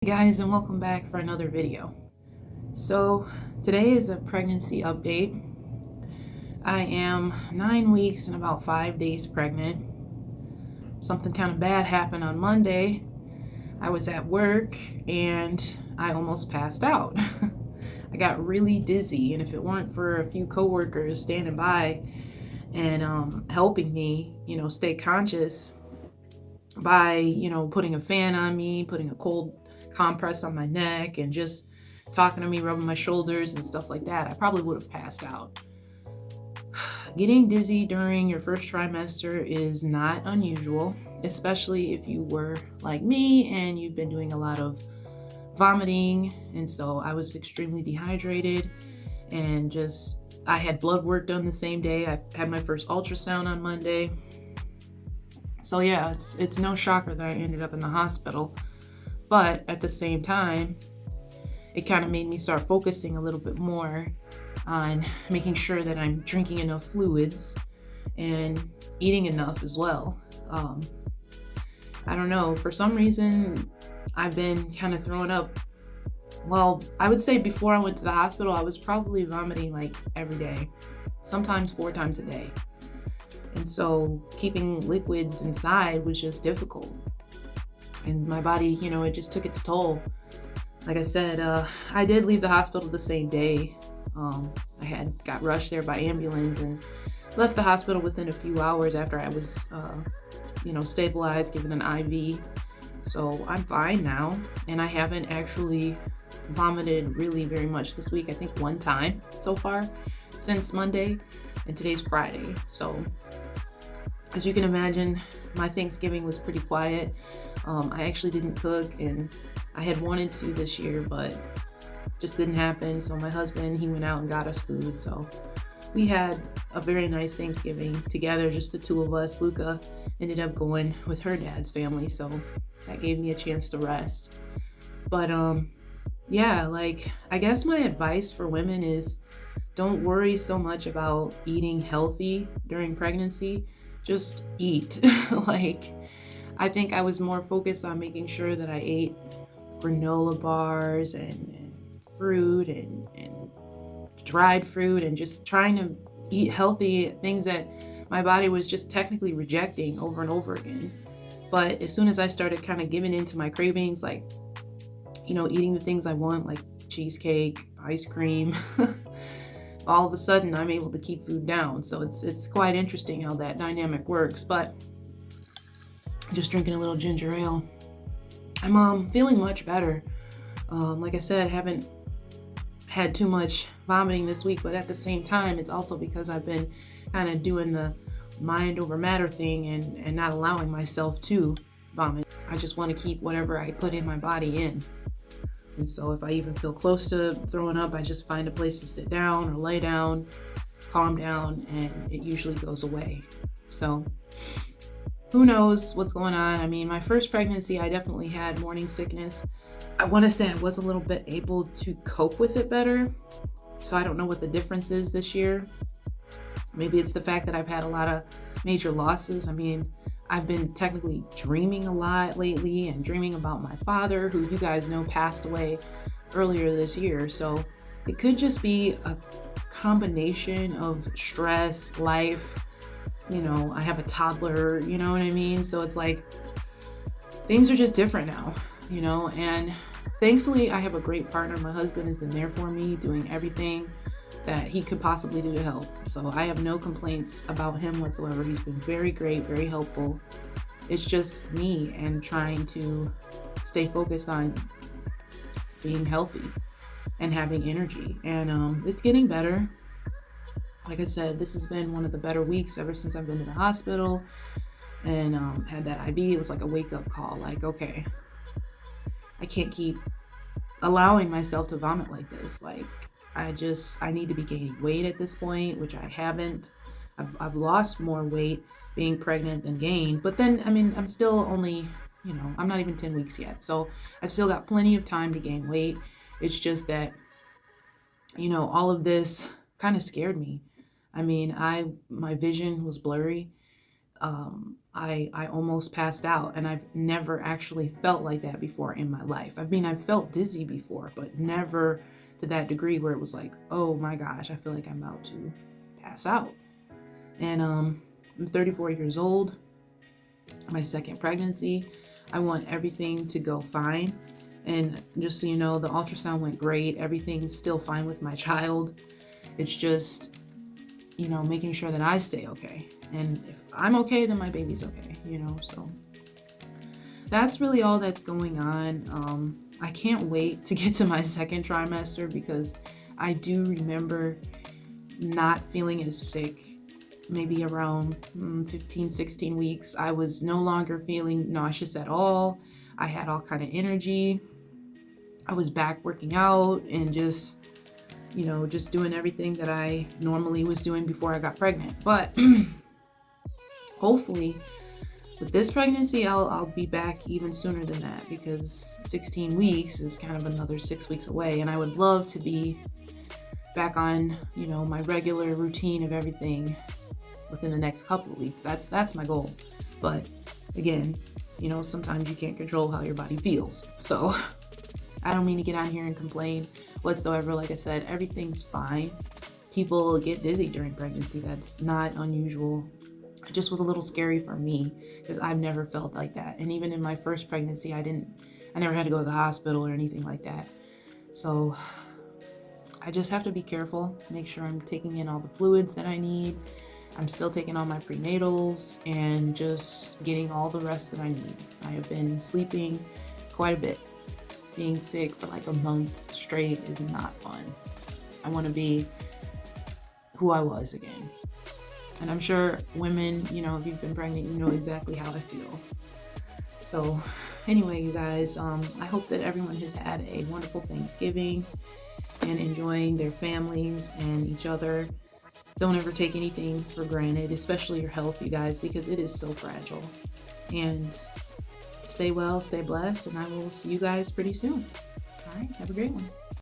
Hey guys, and welcome back for another video. So today is a pregnancy update. I am 9 weeks and about 5 days pregnant. Something kind of bad happened on Monday. I was at work and I almost passed out. I got really dizzy, and if it weren't for a few coworkers standing by and helping me, stay conscious by, putting a fan on me, putting a cold compress on my neck, and just talking to me, rubbing my shoulders and stuff like that, I probably would have passed out. Getting dizzy during your first trimester is not unusual, especially if you were like me and you've been doing a lot of vomiting. And so I was extremely dehydrated, and I had blood work done the same day. I had my first ultrasound on Monday. So yeah, it's no shocker that I ended up in the hospital. But at the same time, it kind of made me start focusing a little bit more on making sure that I'm drinking enough fluids and eating enough as well. I don't know, for some reason, I've been kind of throwing up. Well, I would say before I went to the hospital, I was probably vomiting like every day, sometimes 4 times a day. And so keeping liquids inside was just difficult. And my body, it just took its toll. Like I said, I did leave the hospital the same day. I got rushed there by ambulance and left the hospital within a few hours after I was, stabilized, given an IV. So I'm fine now, and I haven't actually vomited really very much this week. I think one time so far since Monday, and today's Friday. So as you can imagine, my Thanksgiving was pretty quiet. I actually didn't cook, and I had wanted to this year, but just didn't happen. So my husband, he went out and got us food. So we had a very nice Thanksgiving together, just the two of us. Luca ended up going with her dad's family, so that gave me a chance to rest. But yeah, I guess my advice for women is don't worry so much about eating healthy during pregnancy. Just eat. I think I was more focused on making sure that I ate granola bars and fruit and dried fruit, and just trying to eat healthy things that my body was just technically rejecting over and over again. But as soon as I started kind of giving into my cravings, eating the things I want, like cheesecake, ice cream, all of a sudden I'm able to keep food down. So it's quite interesting how that dynamic works. But just drinking a little ginger ale. I'm feeling much better. Like I said, I haven't had too much vomiting this week, but at the same time, it's also because I've been kind of doing the mind over matter thing and not allowing myself to vomit. I just want to keep whatever I put in my body in. And so if I even feel close to throwing up, I just find a place to sit down or lay down, calm down, and it usually goes away. So who knows what's going on? I mean, my first pregnancy, I definitely had morning sickness. I want to say I was a little bit able to cope with it better. So I don't know what the difference is this year. Maybe it's the fact that I've had a lot of major losses. I mean, I've been technically dreaming a lot lately, and dreaming about my father, who you guys know passed away earlier this year. So it could just be a combination of stress, life. I have a toddler, you know what I mean? So it's like things are just different now, and thankfully I have a great partner. My husband has been there for me, doing everything that he could possibly do to help. So I have no complaints about him whatsoever. He's been very great, very helpful. It's just me and trying to stay focused on being healthy and having energy. And it's getting better. Like I said, this has been one of the better weeks ever since I've been to the hospital and had that IV. It was like a wake-up call. Like, okay, I can't keep allowing myself to vomit like this. I need to be gaining weight at this point, which I haven't. I've lost more weight being pregnant than gained. But then, I mean, I'm still only, I'm not even 10 weeks yet. So I've still got plenty of time to gain weight. It's just that, all of this kind of scared me. I mean, my vision was blurry. I almost passed out, and I've never actually felt like that before in my life. I mean, I've felt dizzy before, but never to that degree where it was like, oh my gosh, I feel like I'm about to pass out. And I'm 34 years old, my second pregnancy. I want everything to go fine. And just so you know, the ultrasound went great. Everything's still fine with my child. It's just, making sure that I stay okay. And if I'm okay, then my baby's okay, so that's really all that's going on. I can't wait to get to my second trimester because I do remember not feeling as sick maybe around 15, 16 weeks. I was no longer feeling nauseous at all. I had all kind of energy. I was back working out and just doing everything that I normally was doing before I got pregnant. But hopefully with this pregnancy, I'll be back even sooner than that, because 16 weeks is kind of another 6 weeks away. And I would love to be back on, my regular routine of everything within the next couple of weeks. That's my goal. But again, sometimes you can't control how your body feels. So I don't mean to get on here and complain whatsoever. Like I said, everything's fine. People get dizzy during pregnancy. That's not unusual. It just was a little scary for me because I've never felt like that. And even in my first pregnancy, I never had to go to the hospital or anything like that. So I just have to be careful, make sure I'm taking in all the fluids that I need. I'm still taking all my prenatals and just getting all the rest that I need. I have been sleeping quite a bit. Being sick for like a month straight is not fun. I want to be who I was again. And I'm sure women, if you've been pregnant, you know exactly how I feel. So anyway, you guys, I hope that everyone has had a wonderful Thanksgiving and enjoying their families and each other. Don't ever take anything for granted, especially your health, you guys, because it is so fragile. And stay well, stay blessed, and I will see you guys pretty soon. All right, have a great one.